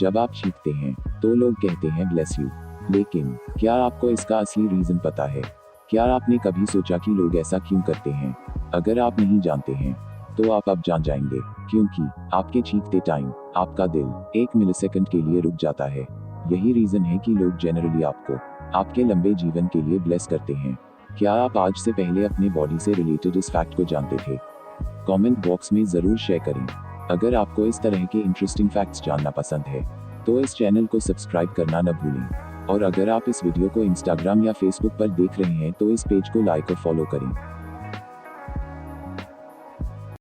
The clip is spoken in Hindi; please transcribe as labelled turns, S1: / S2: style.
S1: जब आप चीखते हैं तो लोग कहते हैं ब्लेस यू, लेकिन क्या आपको इसका असली रीजन पता है? क्या आपने कभी सोचा कि लोग ऐसा क्यों करते हैं? अगर आप नहीं जानते हैं तो आप अब जान जाएंगे, क्योंकि आपके चीखते टाइम आपका दिल 1 मिलीसेकंड के लिए रुक जाता है। यही रीजन है कि लोग जनरली आपको आपके लंबे जीवन के लिए ब्लेस करते हैं। क्या आप आज से पहले अपने बॉडी से रिलेटेड इस फैक्ट को जानते थे? कमेंट बॉक्स में जरूर शेयर करें। अगर आपको इस तरह के इंटरेस्टिंग फैक्ट्स जानना पसंद है तो इस चैनल को सब्सक्राइब करना न भूलें। और अगर आप इस वीडियो को इंस्टाग्राम या फेसबुक पर देख रहे हैं तो इस पेज को लाइक और फॉलो करें।